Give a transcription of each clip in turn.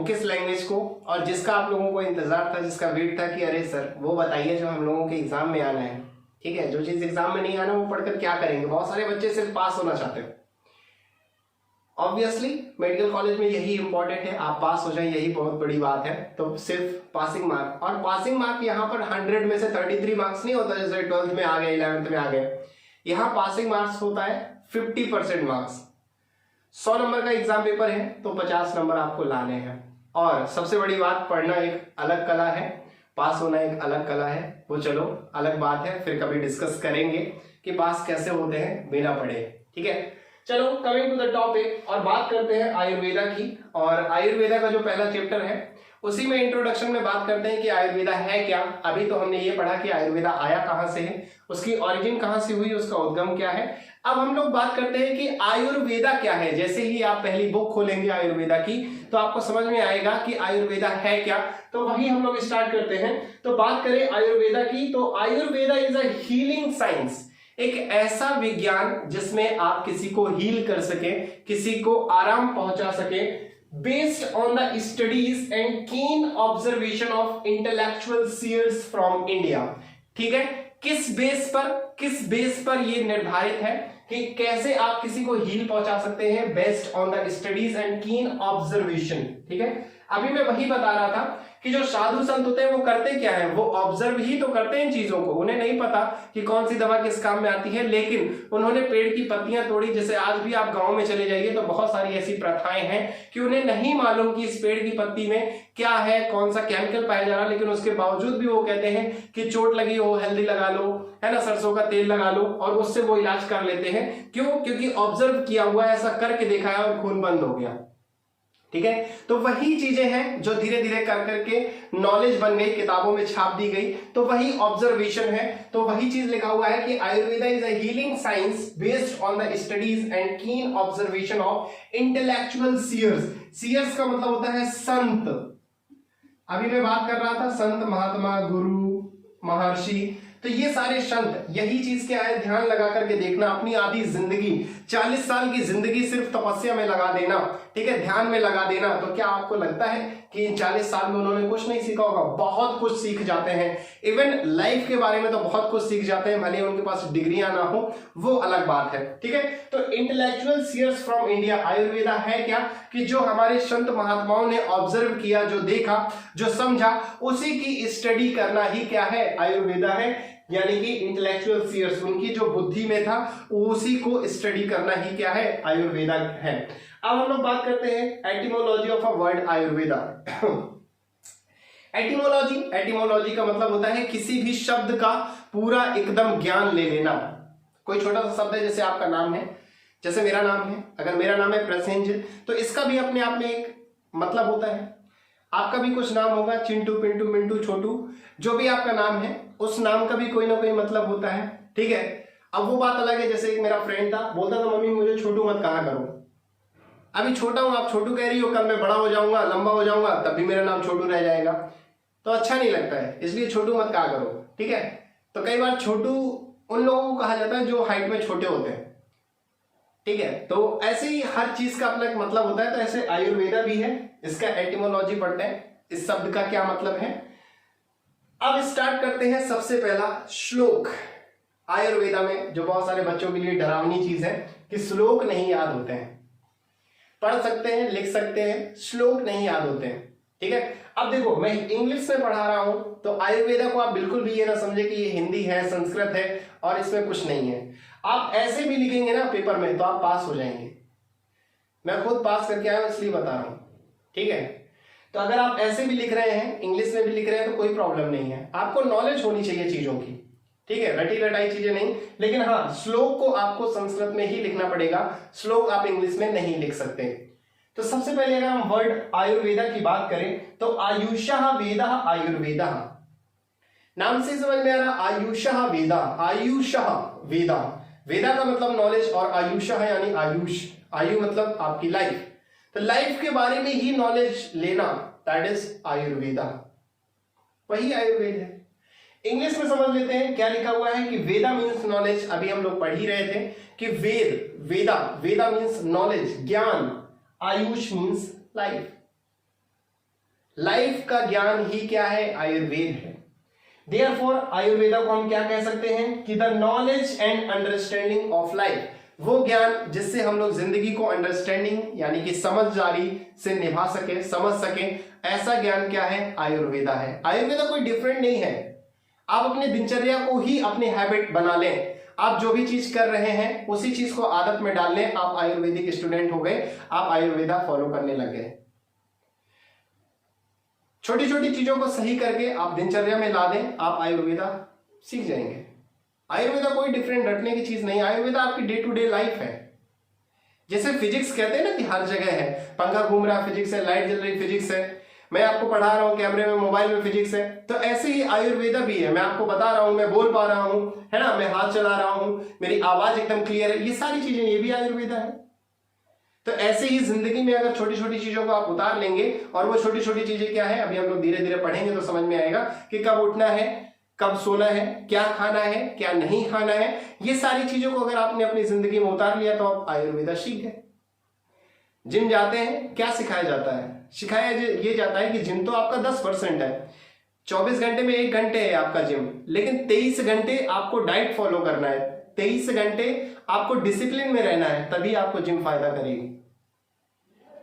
किस लैंग्वेज को, और जिसका आप लोगों को इंतजार था, जिसका वेट था कि अरे सर वो बताइए जो हम लोगों के एग्जाम में आना है। ठीक है, जो चीज एग्जाम में नहीं आना वो पढ़कर क्या करेंगे। बहुत सारे बच्चे सिर्फ पास होना चाहते हैं। ऑब्वियसली मेडिकल कॉलेज में यही इंपॉर्टेंट है, आप पास हो जाए यही बहुत बड़ी बात है। तो सिर्फ पासिंग मार्क, और पासिंग मार्क यहाँ पर 100 में से 33 मार्क्स नहीं होता जैसे 12th में आ गए, 11th में आ गए। यहाँ पासिंग मार्क्स होता है 50% मार्क्स। 100 नंबर का एग्जाम पेपर है तो 50 नंबर आपको लाने हैं। और सबसे बड़ी बात, पढ़ना एक अलग कला है, पास होना एक अलग कला है। वो चलो अलग बात है, फिर कभी डिस्कस करेंगे कि पास कैसे होते हैं बिना पढ़े। ठीक है, चलो कमिंग टू द टॉपिक, और बात करते हैं आयुर्वेदा की। और आयुर्वेदा का जो पहला चैप्टर है उसी में इंट्रोडक्शन में बात करते हैं कि आयुर्वेदा है क्या। अभी तो हमने ये पढ़ा कि आयुर्वेदा आया कहां से है, उसकी ओरिजिन कहां से हुई, उसका उद्गम क्या है। अब हम लोग बात करते हैं कि आयुर्वेदा क्या है। जैसे ही आप पहली बुक खोलेंगे आयुर्वेदा की तो आपको समझ में आएगा कि आयुर्वेदा है क्या। तो वही हम लोग स्टार्ट करते हैं। तो बात करें आयुर्वेदा की, तो Ayurveda is a healing science, एक ऐसा विज्ञान जिसमें आप किसी को हील कर सके, किसी को आराम पहुंचा सके, based on the studies and keen observation of intellectual seers from India. ठीक है, किस बेस पर ये निर्धारित है कि कैसे आप किसी को हील पहुंचा सकते हैं, based on the studies and keen observation. ठीक है, अभी मैं वही बता रहा था कि जो साधु संत होते हैं वो करते क्या है, वो ऑब्जर्व ही तो करते हैं चीजों को। उन्हें नहीं पता कि कौन सी दवा किस काम में आती है, लेकिन उन्होंने पेड़ की पत्तियां तोड़ी। जैसे आज भी आप गांव में चले जाइए तो बहुत सारी ऐसी प्रथाएं हैं कि उन्हें नहीं मालूम कि इस पेड़ की पत्ती में क्या है, कौन सा केमिकल पाया जा रहा है, लेकिन उसके बावजूद भी वो कहते हैं कि चोट लगी हो हल्दी लगा लो, है ना, सरसों का तेल लगा लो, और उससे वो इलाज कर लेते हैं। क्यों? क्योंकि ऑब्जर्व किया हुआ है, ऐसा करके देखा है और खून बंद हो गया। ठीक है, तो वही चीजें हैं जो धीरे धीरे कर करके नॉलेज बन गई, किताबों में छाप दी गई। तो वही ऑब्जर्वेशन है। तो वही चीज लिखा हुआ है कि Ayurveda is a healing science based on the studies and keen observation of intellectual seers. Seers का मतलब होता है संत। अभी मैं बात कर रहा था संत, महात्मा, गुरु, महर्षि, तो ये सारे संत, यही चीज क्या है, ध्यान लगा करके देखना। अपनी आधी जिंदगी, 40 साल की जिंदगी सिर्फ तपस्या में लगा देना, ठीक है, ध्यान में लगा देना। तो क्या आपको लगता है कि इन 40 साल में उन्होंने कुछ नहीं सीखा होगा? बहुत कुछ सीख जाते हैं। इवन लाइफ के बारे में तो बहुत कुछ सीख जाते हैं, भले उनके पास डिग्रियां ना हो, वो अलग बात है। ठीक है, तो intellectual seers from India, Ayurveda है क्या कि जो हमारे संत महात्माओं ने ऑब्जर्व किया, जो देखा, जो समझा, उसी की स्टडी करना ही क्या है, आयुर्वेदा है। यानी कि इंटेलेक्चुअल सीयर्स, उनकी जो बुद्धि में था उसी को स्टडी करना ही क्या है, आयुर्वेदा है। अब हम लोग बात करते हैं etymology of a word Ayurveda. Etymology का मतलब होता है किसी भी शब्द का पूरा एकदम ज्ञान ले लेना। कोई छोटा सा शब्द है, जैसे आपका नाम है, जैसे मेरा नाम है, अगर मेरा नाम है प्रसेंजित, तो इसका भी अपने आप में एक मतलब होता है। आपका भी कुछ नाम होगा, चिंटू, पिंटू, मिंटू, छोटू, जो भी आपका नाम है, उस नाम का भी कोई ना कोई मतलब होता है। ठीक है, अब वो बात अलग है। जैसे एक मेरा फ्रेंड था, बोलता था मम्मी मुझे छोटू मत कहा करो। अभी छोटा हूं, आप छोटू कह रही हो, कल मैं बड़ा हो जाऊंगा, लंबा हो जाऊंगा, तब भी मेरा नाम छोटू रह जाएगा, तो अच्छा नहीं लगता है, इसलिए छोटू मत कहा करो। ठीक है, तो कई बार छोटू उन लोगों को कहा जाता है जो हाइट में छोटे होते हैं। ठीक है, तो ऐसे ही हर चीज का अपना एक मतलब होता है। तो ऐसे आयुर्वेदा भी है, इसका एटिमोलॉजी पढ़ते हैं, इस शब्द का क्या मतलब है। अब स्टार्ट करते हैं सबसे पहला श्लोक। आयुर्वेदा में जो बहुत सारे बच्चों के लिए डरावनी चीज है कि श्लोक नहीं याद होते हैं। पढ़ सकते हैं, लिख सकते हैं, श्लोक नहीं याद होते हैं। ठीक है, अब देखो मैं इंग्लिश में पढ़ा रहा हूं, तो आयुर्वेदा को आप बिल्कुल भी ये ना समझे कि ये हिंदी है, संस्कृत है और इसमें कुछ नहीं है। आप ऐसे भी लिखेंगे ना पेपर में तो आप पास हो जाएंगे। मैं खुद पास करके आया हूं, इसलिए बता रहा हूं। ठीक है, तो अगर आप ऐसे भी लिख रहे हैं, इंग्लिश में भी लिख रहे हैं, तो कोई प्रॉब्लम नहीं है। आपको नॉलेज होनी चाहिए चीजों की। ठीक है, रटी रटाई चीजें नहीं, लेकिन हाँ, श्लोक को आपको संस्कृत में ही लिखना पड़ेगा, श्लोक आप इंग्लिश में नहीं लिख सकते। तो सबसे पहले अगर हम वर्ड आयुर्वेदा की बात करें तो आयुषः वेदा, आयुर्वेदा, नाम से समझ में आ रहा, आयुषः वेदा, आयुषः वेदा, वेदा का मतलब नॉलेज, और आयुषः यानी आयुष, आयु मतलब आपकी लाइफ, तो लाइफ के बारे में ही नॉलेज लेना, दैट इज आयुर्वेदा, वही आयुर्वेद है। इंग्लिश में समझ लेते हैं क्या लिखा हुआ है कि वेदा मीन्स नॉलेज। अभी हम लोग पढ़ ही रहे थे कि वेदा मीन्स नॉलेज, ज्ञान, आयुष मीन्स लाइफ। लाइफ का ज्ञान ही क्या है? आयुर्वेद है। देयरफॉर आयुर्वेदा को हम क्या कह सकते हैं कि the knowledge and understanding of life, वो ज्ञान जिससे हम लोग जिंदगी को अंडरस्टैंडिंग यानी कि समझदारी से निभा सके, समझ सके, ऐसा ज्ञान क्या है? आयुर्वेदा है। आयुर्वेदा कोई डिफरेंट नहीं है। आप अपने दिनचर्या को ही अपनी हैबिट बना लें, आप जो भी चीज कर रहे हैं उसी चीज को आदत में डाल लें, आप आयुर्वेदिक स्टूडेंट हो गए, आप आयुर्वेदा फॉलो करने लग गए। छोटी छोटी चीजों को सही करके आप दिनचर्या में ला दें, आप आयुर्वेदा सीख जाएंगे। आयुर्वेदा कोई डिफरेंट रटने की चीज नहीं, आयुर्वेदा आपकी डे टू डे लाइफ है। जैसे फिजिक्स कहते हैं ना कि हर जगह है, पंखा घूम रहा फिजिक्स है, लाइट जल रही फिजिक्स है, मैं आपको पढ़ा रहा हूं कैमरे में, मोबाइल में फिजिक्स है, तो ऐसे ही आयुर्वेदा भी है। मैं आपको बता रहा हूं, मैं बोल पा रहा हूं, है ना, मैं हाथ चला रहा हूं, मेरी आवाज एकदम क्लियर है, ये सारी चीजें, ये भी आयुर्वेदा है। तो ऐसे ही जिंदगी में अगर छोटी छोटी चीजों को आप उतार लेंगे, और वो छोटी छोटी चीजें क्या है, अभी हम लोग धीरे धीरे पढ़ेंगे तो समझ में आएगा कि कब उठना है, कब सोना है, क्या खाना है, क्या नहीं खाना है, ये सारी चीजों को अगर आपने अपनी जिंदगी में उतार लिया तो आप आयुर्वेदा सीख गए। जिम जाते हैं, क्या सिखाया जाता है? सिखाया ये जाता है कि जिम तो आपका 10% है, 24 घंटे में 1 घंटे है आपका जिम, लेकिन 23 घंटे आपको डाइट फॉलो करना है, 23 घंटे आपको डिसिप्लिन में रहना है, तभी आपको जिम फायदा करेगी।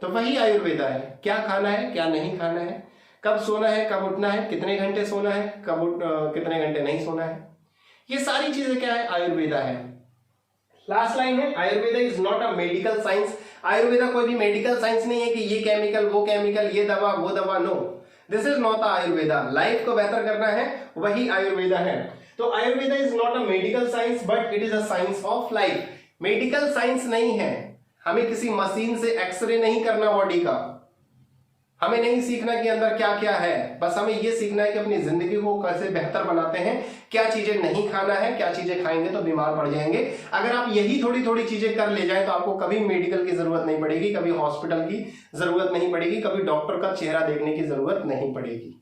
तो वही आयुर्वेदा है, क्या खाना है, क्या नहीं खाना है, कब सोना है, कब उठना है, कितने घंटे सोना है, कितने घंटे नहीं सोना है, ये सारी चीजें क्या है? आयुर्वेदा है। लास्ट लाइन है, Ayurveda is not a medical science. Ayurveda कोई भी मेडिकल साइंस नहीं है कि ये केमिकल, वो केमिकल, ये दवा, वो दवा, no, this is not Ayurveda. Life को बेहतर करना है, वही आयुर्वेदा है। तो Ayurveda is not a medical science but it is a science of life. Medical science नहीं है, हमें किसी मशीन से एक्सरे नहीं करना बॉडी का, हमें नहीं सीखना कि अंदर क्या क्या है, बस हमें यह सीखना है कि अपनी जिंदगी को कैसे बेहतर बनाते हैं, क्या चीजें नहीं खाना है, क्या चीजें खाएंगे तो बीमार पड़ जाएंगे। अगर आप यही थोड़ी थोड़ी चीजें कर ले जाए तो आपको कभी मेडिकल की जरूरत नहीं पड़ेगी, कभी हॉस्पिटल की जरूरत नहीं पड़ेगी, कभी डॉक्टर का चेहरा देखने की जरूरत नहीं पड़ेगी।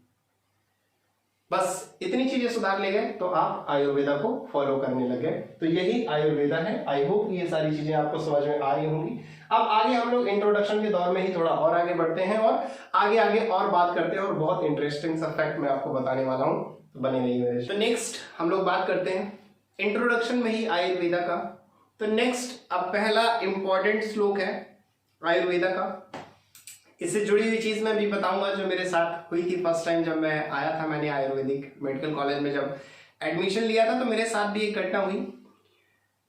बस इतनी चीजें सुधार ले गए तो आप आयुर्वेदा को फॉलो करने लगे। तो यही आयुर्वेदा है। आई होप ये सारी चीजें आपको समझ में आ रही होंगी। अब आगे हम लोग इंट्रोडक्शन के दौर में ही थोड़ा और आगे बढ़ते हैं और आगे आगे और बात करते हैं, और बहुत इंटरेस्टिंग सा फैक्ट मैं आपको बताने वाला हूं, तो बने रहिए मेरे। तो नेक्स्ट हम लोग बात करते हैं इंट्रोडक्शन में ही आयुर्वेदा का। तो नेक्स्ट अब पहला इंपॉर्टेंट श्लोक है आयुर्वेदा का। इससे जुड़ी हुई चीज मैं भी बताऊंगा जो मेरे साथ हुई थी फर्स्ट टाइम जब मैं आया था। मैंने आयुर्वेदिक मेडिकल कॉलेज में जब एडमिशन लिया था तो मेरे साथ भी एक घटना हुई,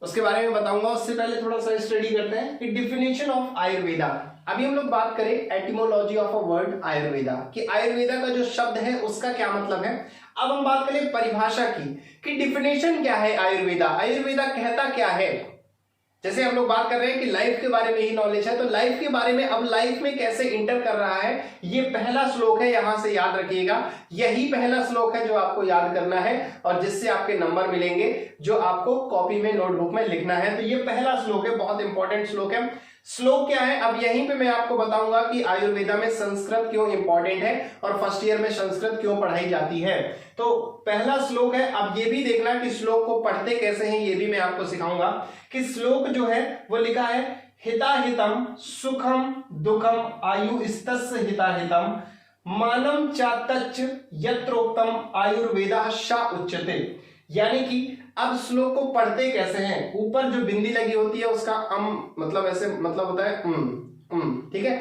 उसके बारे में बताऊंगा। उससे पहले थोड़ा सा स्टडी करते हैं कि डिफिनेशन ऑफ आयुर्वेदा। अभी हम लोग बात करें etymology of a word Ayurveda, कि आयुर्वेदा का जो शब्द है उसका क्या मतलब है। अब हम बात करें परिभाषा की कि डिफिनेशन क्या है आयुर्वेदा, आयुर्वेदा कहता क्या है। जैसे हम लोग बात कर रहे हैं कि लाइफ के बारे में ही नॉलेज है, तो लाइफ के बारे में अब लाइफ में कैसे इंटर कर रहा है, ये पहला श्लोक है, यहां से याद रखिएगा। यही पहला श्लोक है जो आपको याद करना है और जिससे आपके नंबर मिलेंगे, जो आपको कॉपी में नोटबुक में लिखना है। तो ये पहला श्लोक है, बहुत इंपॉर्टेंट श्लोक है। श्लोक क्या है, अब यहीं पे मैं आपको बताऊंगा कि आयुर्वेदा में संस्कृत क्यों इंपॉर्टेंट है और फर्स्ट ईयर में संस्कृत क्यों पढ़ाई जाती है। तो पहला श्लोक है। अब ये भी देखना कि श्लोक को पढ़ते कैसे हैं, ये भी मैं आपको सिखाऊंगा। कि श्लोक जो है वो लिखा है हिताहितम सुखम दुखम आयुस्तस्य हिताहितम मानम चातच यत्रोक्तम आयुर्वेदा शा उच्यते। यानी कि अब श्लोक को पढ़ते कैसे हैं, ऊपर जो बिंदी लगी होती है उसका मतलब ऐसे मतलब होता है ठीक है,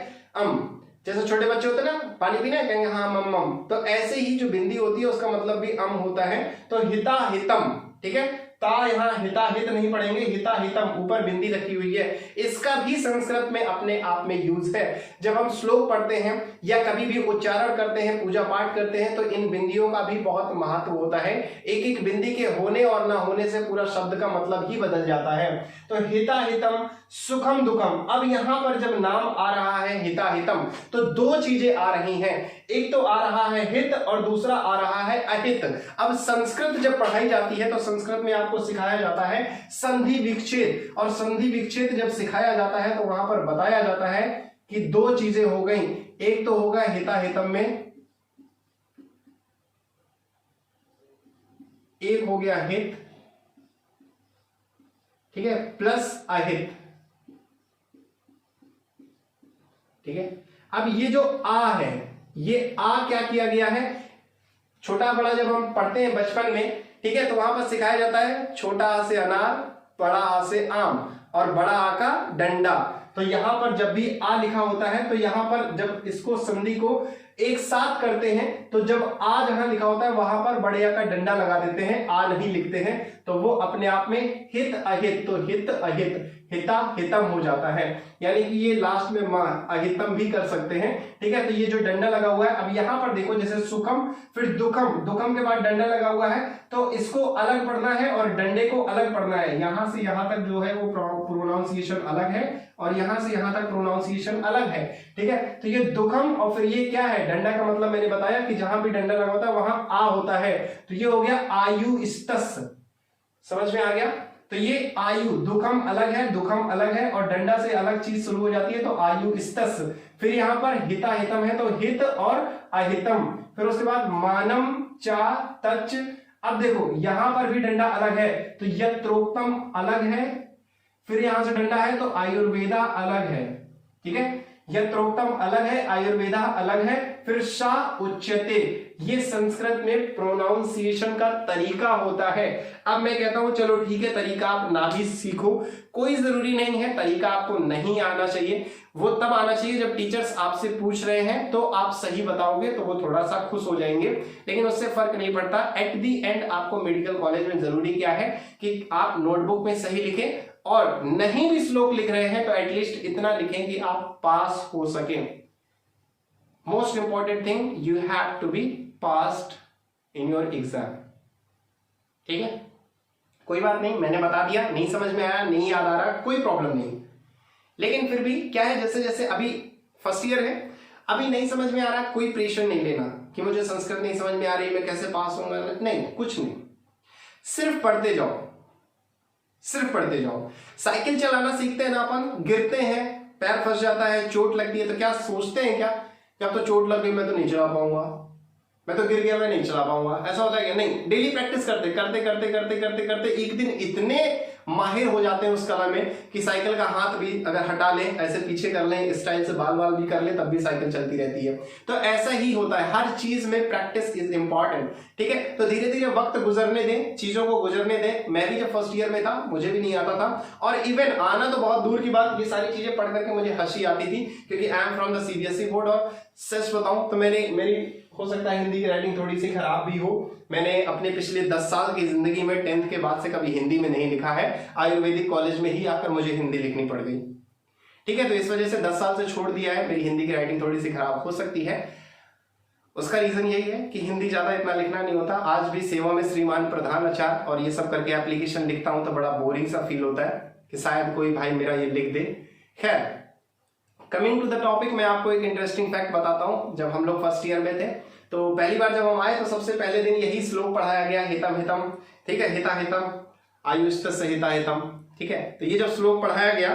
जैसे छोटे बच्चे होते हैं ना, पानी पीना, कहेंगे हाँ मम मम, तो ऐसे ही जो बिंदी होती है उसका मतलब भी होता है। तो हिता हितम, ठीक है, ता यहाँ हिता हित नहीं पढ़ेंगे, हिता हितम ऊपर बिंदी रखी हुई है। इसका भी संस्कृत में अपने आप में यूज है। जब हम श्लोक पढ़ते हैं या कभी भी उच्चारण करते हैं, पूजा पाठ करते हैं, तो इन बिंदियों का भी बहुत महत्व होता है। एक एक बिंदी के होने और ना होने से पूरा शब्द का मतलब ही बदल जाता है। तो हिता हितम सुखम दुखम, अब यहां पर जब नाम आ रहा है हिता हितम तो दो चीजें आ रही हैं, एक तो आ रहा है हित और दूसरा आ रहा है अहित। अब संस्कृत जब पढ़ाई जाती है तो संस्कृत में आपको सिखाया जाता है संधि विच्छेद, और संधि विच्छेद जब सिखाया जाता है तो वहां पर बताया जाता है कि दो चीजें हो गई, एक तो होगा हिता हितम में, एक हो गया हित, ठीक है, प्लस अहित, ठीक है। अब ये जो आ है ये आ क्या किया गया है, छोटा बड़ा जब हम पढ़ते हैं बचपन में, ठीक है, तो वहां पर सिखाया जाता है छोटा आ से अनार, बड़ा आ से आम और बड़ा आ का डंडा। तो यहां पर जब भी आ लिखा होता है तो यहां पर जब इसको संधि को एक साथ करते हैं तो जब आ जहां लिखा होता है वहां पर बड़े आ का डंडा लगा देते हैं, आ नहीं लिखते हैं, तो वो अपने आप में हित अहित, तो हित अहित हिता हितम हो जाता है, यानी कि ये लास्ट में अहितम भी कर सकते हैं, ठीक है। तो ये जो डंडा लगा हुआ है, अब यहां पर देखो जैसे सुखम फिर दुखम, दुखम के बाद डंडा लगा हुआ है तो इसको अलग पढ़ना है और डंडे को अलग पढ़ना है। यहां से यहां तक जो है वो प्रोनाउंसिएशन अलग है और यहां से यहां तक प्रोनाउंसिएशन अलग है, ठीक है। तो ये दुखम और फिर ये क्या है, डंडा का मतलब मैंने बताया कि जहां भी डंडा लगा होता है वहां आ होता है, तो ये हो गया आयुस्तस, समझ में आ गया। तो ये आयु, दुखम अलग है, दुखम अलग है और डंडा से अलग चीज शुरू हो जाती है तो आयुस्तस। फिर यहां पर हिता हितम है तो हित और अहितम। फिर उसके बाद मानम चा तच। अब देखो यहां पर भी डंडा अलग है तो यत्रोक्तम अलग है, फिर यहां से डंडा है तो आयुर्वेदा अलग है, ठीक है। यत्रोक्तम अलग है, आयुर्वेदा अलग है। फिर सा उच्यते, ये संस्कृत में प्रोनाउंसिएशन का तरीका होता है। अब मैं कहता हूं चलो ठीक है, तरीका आप ना भी सीखो, कोई जरूरी नहीं है, तरीका आपको नहीं आना चाहिए, वो तब आना चाहिए जब टीचर्स आपसे पूछ रहे हैं तो आप सही बताओगे तो वो थोड़ा सा खुश हो जाएंगे, लेकिन उससे फर्क नहीं पड़ता। एट दी एंड आपको मेडिकल कॉलेज में जरूरी क्या है कि आप नोटबुक में सही लिखें और नहीं भी श्लोक लिख रहे हैं तो एटलीस्ट इतना लिखें कि आप पास हो सकें। Most important thing, you have to be passed in your exam, ठीक है। कोई बात नहीं, मैंने बता दिया, नहीं समझ में आया, नहीं याद आ रहा, कोई प्रॉब्लम नहीं, लेकिन फिर भी क्या है, जैसे जैसे अभी फर्स्ट ईयर है, अभी नहीं समझ में आ रहा, कोई प्रेशर नहीं लेना कि मुझे संस्कृत नहीं समझ में आ रही, मैं कैसे पास होऊंगा, नहीं, कुछ नहीं, सिर्फ पढ़ते जाओ, सिर्फ पढ़ते जाओ। साइकिल चलाना सीखते हैं ना अपन, गिरते हैं, पैर फंस जाता है, चोट लगती है, तो क्या सोचते हैं क्या कि अब तो चोट लग गई, मैं तो नहीं चला पाऊंगा, मैं तो गिर गया, मैं नहीं चला पाऊंगा, ऐसा होता है क्या? नहीं, डेली प्रैक्टिस करते करते करते करते करते करते एक दिन इतने माहिर हो जाते हैं उस कला में कि साइकिल का हाथ भी अगर हटा लें, ऐसे पीछे कर लें, स्टाइल से बाल बाल भी कर लें, तब भी साइकिल चलती रहती है। तो ऐसा ही होता है, हर चीज में प्रैक्टिस इज इंपॉर्टेंट, ठीक है। तो धीरे धीरे वक्त गुजरने दें, चीजों को गुजरने दें। मैं भी जब फर्स्ट ईयर में था मुझे भी नहीं आता था, और इवन आना तो बहुत दूर की बात, ये सारी चीजें पढ़ करके मुझे हंसी आती थी, क्योंकि I am from the CBSE board. और सच बताऊं तो मेरी हो सकता है हिंदी की राइटिंग थोड़ी सी खराब भी हो, मैंने अपने पिछले 10 साल की जिंदगी में 10th के बाद से कभी हिंदी में नहीं लिखा है, आयुर्वेदिक कॉलेज में ही आकर मुझे हिंदी लिखनी पड़ गई, ठीक है। तो इस वजह से 10 साल से छोड़ दिया है, मेरी हिंदी की राइटिंग थोड़ी सी खराब हो सकती है। उसका रीजन यही है कि हिंदी ज्यादा इतना लिखना नहीं होता। आज भी सेवा में श्रीमान प्रधान आचार्य और ये सब करके एप्लीकेशन लिखता हूं तो बड़ा बोरिंग सा फील होता है कि शायद कोई भाई मेरा ये लिख दे। खैर, कमिंग टू द टॉपिक, मैं आपको एक इंटरेस्टिंग फैक्ट बताता हूं। जब हम लोग फर्स्ट ईयर में थे तो पहली बार जब हम आए तो सबसे पहले दिन यही श्लोक पढ़ाया गया, हितम हितम, ठीक है, हिता हितम आयुष्टस्य हिता हितम, ठीक है। तो ये जब श्लोक पढ़ाया गया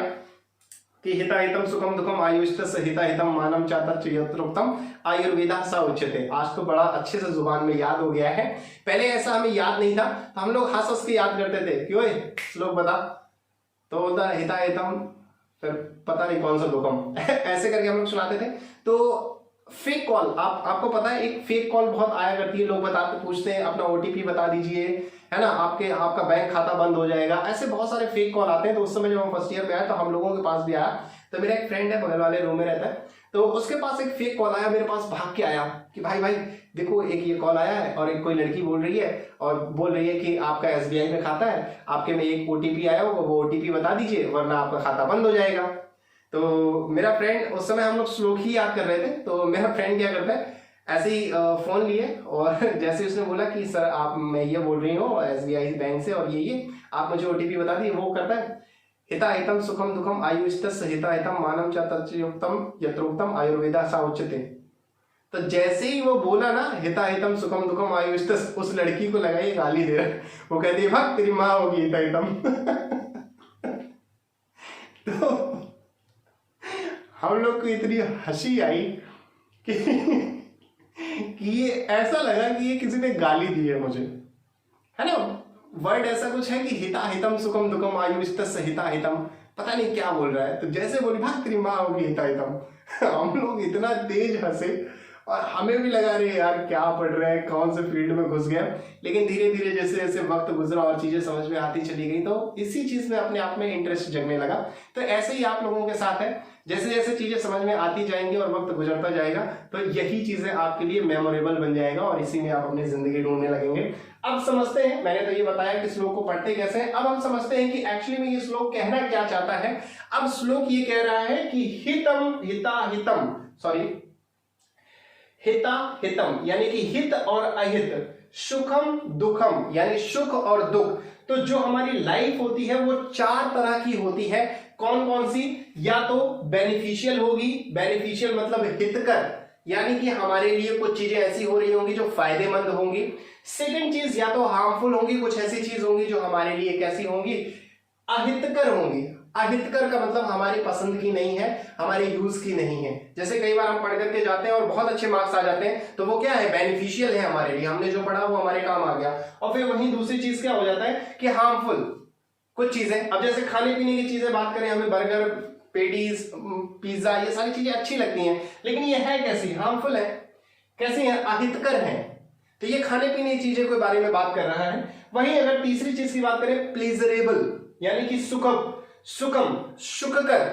कि हिता हितम सुखम दुखम आयुष्टस्य हिता हितम मानम चातच यत्रोक्तम आयुर्वेदा स उच्यते, आज तो बड़ा अच्छे से जुबान में याद हो गया है। पहले ऐसा हमें याद नहीं था, तो हम लोग हंस हंस के याद करते थे कि ओए श्लोक बता, तो बोलता हिता हितम, फिर पता नहीं कौन सा दुखम ऐसे करके हम लोग सुनाते थे। तो फेक कॉल, आपको पता है एक फेक कॉल बहुत आया करती है, लोग बताते पूछते हैं अपना ओटीपी बता दीजिए, है ना, आपका बैंक खाता बंद हो जाएगा, ऐसे बहुत सारे फेक कॉल आते हैं। तो उस समय जब हम फर्स्ट ईयर में आए तो हम लोगों के पास भी आया। तो मेरा एक फ्रेंड है, बगल वाले रूम में रहता है, तो उसके पास एक फेक कॉल आया, मेरे पास भाग के आया कि भाई देखो एक ये कॉल आया है और एक कोई लड़की बोल रही है और बोल रही है कि आपका एसबीआई में खाता है, आपके में एक ओटीपी आया होगा, वो ओटीपी बता दीजिए वरना आपका खाता बंद हो जाएगा। तो मेरा फ्रेंड, उस समय हम लोग श्लोक ही याद कर रहे थे, तो मेरा फ्रेंड क्या करता है, ऐसे ही फोन लिए और जैसे उसने बोला कि सर आप, मैं ये बोल रही हूँ एसबीआई बैंक से और ये आप मुझे ओटीपी बता दिए, वो करता है हिता हितम सुखम दुखम आयुष्टस्य हिता हितम मानम च तच्युक्तम यत्रोक्तम आयुर्वेदा सा उच्यते। तो जैसे ही वो बोला ना हिता हितम सुखम दुखम आयुष्टस्य, उस लड़की को लगा ये गाली दे रहा है, वो कहती है भाग तेरी माँ होगी हिता हितम तो हम लोग को इतनी हंसी आई कि ये ऐसा लगा कि ये किसी ने गाली दी है मुझे, है ना। वर्ड ऐसा कुछ है कि हिता हितम सुखम दुखम आयुष्टस्य हिता हितम, पता नहीं क्या बोल रहा है। तो जैसे बोली भाग तेरी माँ होगी हिता हितम हम लोग इतना तेज हंसे और हमें भी लगा रहे यार क्या पढ़ रहे हैं, कौन से फील्ड में घुस गए। लेकिन धीरे धीरे जैसे जैसे वक्त गुजरा और चीजें समझ में आती चली गई तो इसी चीज में अपने आप में इंटरेस्ट जगने लगा। तो ऐसे ही आप लोगों के साथ है, जैसे जैसे चीजें समझ में आती जाएंगी और वक्त गुजरता जाएगा तो यही चीजें आपके लिए मेमोरेबल बन जाएगा और इसी में आप अपनी जिंदगी ढूंढने लगेंगे। अब समझते हैं, मैंने तो ये बताया कि श्लोक को पढ़ते कैसे हैं, अब हम समझते हैं कि एक्चुअली में ये श्लोक कहना क्या चाहता है। अब श्लोक ये कह रहा है कि हितम हिता हितम, सॉरी हिता हितम यानी कि हित और अहित, सुखम दुखम यानी सुख और दुख। तो जो हमारी लाइफ होती है वो 4 तरह की होती है। कौन कौन सी? या तो बेनिफिशियल होगी, बेनिफिशियल मतलब हितकर, यानी कि हमारे लिए कुछ चीजें ऐसी हो रही होंगी जो फायदेमंद होंगी। सेकंड चीज या तो हार्मफुल होंगी, कुछ ऐसी चीज होंगी जो हमारे लिए कैसी होंगी, अहितकर होंगी। अहितकर का मतलब हमारी पसंद की नहीं है, हमारे यूज की नहीं है। जैसे कई बार हम पढ़ करके जाते हैं और बहुत अच्छे मार्क्स आ जाते हैं तो वो क्या है, बेनिफिशियल है हमारे लिए, हमने जो पढ़ा वो हमारे काम आ गया। और फिर वहीं दूसरी चीज क्या हो जाता है कि हार्मफुल कुछ चीजें। अब जैसे खाने पीने की चीजें बात करें, हमें बर्गर, पेटीज, पिज्जा, ये सारी चीजें अच्छी लगती हैं, लेकिन ये है कैसी, हार्मफुल है। कैसी है, अहितकर है। तो ये खाने पीने की चीजें के बारे में बात कर रहा है। वहीं अगर तीसरी चीज की बात करें, प्लीजरेबल यानी कि सुखम, सुखम सुखकर,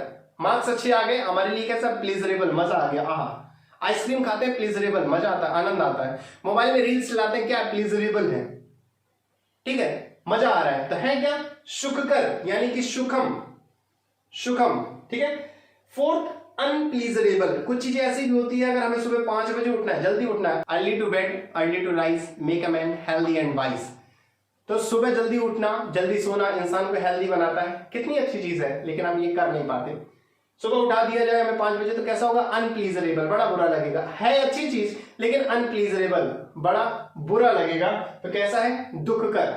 मार्क्स अच्छे आ गए हमारे लिए कैसा, प्लीजरेबल, मजा आ गया, आहा। आइसक्रीम खाते हैं, प्लीजरेबल, मजा आता है, आनंद आता है। मोबाइल में रील्स चलाते हैं, क्या, प्लीजरेबल है, ठीक है, मजा आ रहा है। तो है क्या, सुखकर यानी कि सुखम, सुखम, ठीक है। फोर्थ, अनप्लीजरेबल, कुछ चीजें ऐसी भी होती है, अगर हमें सुबह 5 बजे उठना है, जल्दी उठना है, early to bed early to rise make a man healthy and wise. तो सुबह जल्दी उठना, जल्दी सोना इंसान को हेल्दी बनाता है, कितनी अच्छी चीज है, लेकिन हम ये कर नहीं पाते। सुबह उठा दिया जाए हमें 5 बजे तो कैसा होगा, अनप्लीजरेबल, बड़ा बुरा लगेगा। है अच्छी चीज लेकिन अनप्लीजरेबल, बड़ा बुरा लगेगा, तो कैसा है, दुख कर,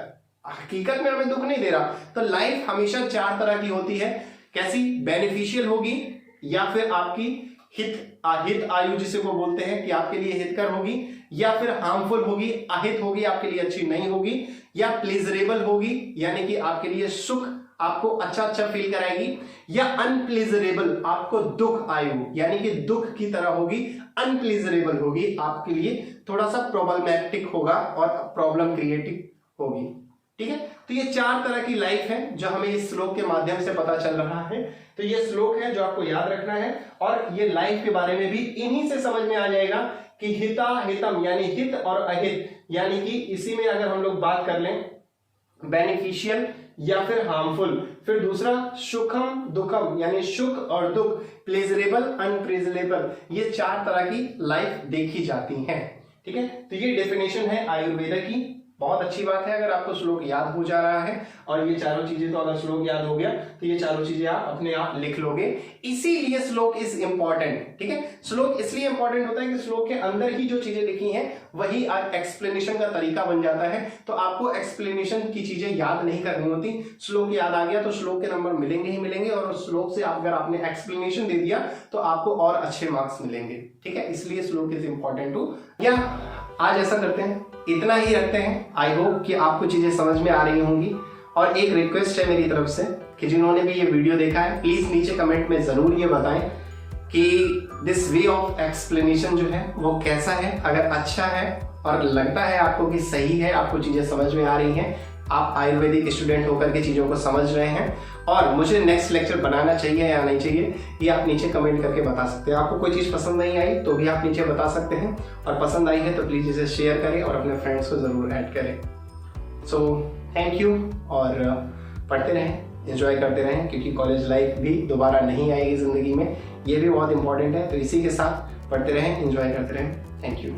हकीकत में हमें दुख नहीं दे रहा। तो लाइफ हमेशा 4 तरह की होती है, कैसी, बेनिफिशियल होगी, या फिर आपकी हित आयु जिसे वो बोलते हैं कि आपके लिए हितकर होगी, या फिर हार्मफुल होगी, अहित होगी, आपके लिए अच्छी नहीं होगी, या प्लीजरेबल होगी यानी कि आपके लिए सुख, आपको अच्छा फील कराएगी, या अनप्लीजरेबल आपको दुख आयु यानी कि दुख की तरह होगी, अनप्लीजरेबल होगी, आपके लिए थोड़ा सा प्रॉब्लमैटिक होगा और प्रॉब्लम क्रिएटिव होगी, ठीक है। तो ये 4 तरह की लाइफ है जो हमें इस श्लोक के माध्यम से पता चल रहा है। तो ये श्लोक है जो आपको याद रखना है, और ये लाइफ के बारे में भी इन्हीं से समझ में आ जाएगा कि हिता हितम यानी हित और अहित, यानी कि इसी में अगर हम लोग बात कर लें बेनिफिशियल या फिर हार्मफुल, फिर दूसरा सुखम दुखम यानी सुख और दुख, प्लेजरेबल अनप्लेजरेबल, ये 4 तरह की लाइफ देखी जाती है, ठीक है। तो ये डेफिनेशन है आयुर्वेदा की। बहुत अच्छी बात है अगर आपको श्लोक याद हो जा रहा है, और ये चारों चीजें तो अगर श्लोक याद हो गया तो ये चारों चीजें आप अपने आप लिख लोगे। इसीलिए श्लोक इज इंपॉर्टेंट, ठीक है। श्लोक इसलिए इंपॉर्टेंट होता है कि श्लोक के अंदर ही जो चीजें लिखी हैं वही एक्सप्लेनेशन का तरीका बन जाता है। तो आपको एक्सप्लेनेशन की चीजें याद नहीं करनी होती, श्लोक याद आ गया तो श्लोक के नंबर मिलेंगे ही मिलेंगे, और उस श्लोक से अगर आपने एक्सप्लेनेशन दे दिया तो आपको और अच्छे मार्क्स मिलेंगे, ठीक है। इसलिए श्लोक इज इंपॉर्टेंट टू। या आज ऐसा करते हैं, इतना ही रखते हैं। आई होप कि आपको चीजें समझ में आ रही होंगी, और एक रिक्वेस्ट है मेरी तरफ से कि जिन्होंने भी ये वीडियो देखा है प्लीज नीचे कमेंट में जरूर ये बताएं कि दिस वे ऑफ एक्सप्लेनेशन जो है वो कैसा है। अगर अच्छा है और लगता है आपको कि सही है, आपको चीजें समझ में आ रही हैं, आप आयुर्वेदिक स्टूडेंट होकर के चीजों को समझ रहे हैं और मुझे नेक्स्ट लेक्चर बनाना चाहिए या नहीं चाहिए, ये आप नीचे कमेंट करके बता सकते हैं। आपको कोई चीज पसंद नहीं आई तो भी आप नीचे बता सकते हैं, और पसंद आई है तो प्लीज इसे शेयर करें और अपने फ्रेंड्स को जरूर ऐड करें। सो थैंक यू, और पढ़ते रहें, एंजॉय करते रहें, क्योंकि कॉलेज लाइफ भी दोबारा नहीं आएगी जिंदगी में, ये भी बहुत इंपॉर्टेंट है। तो इसी के साथ पढ़ते रहें, एंजॉय करते रहें। Thank you.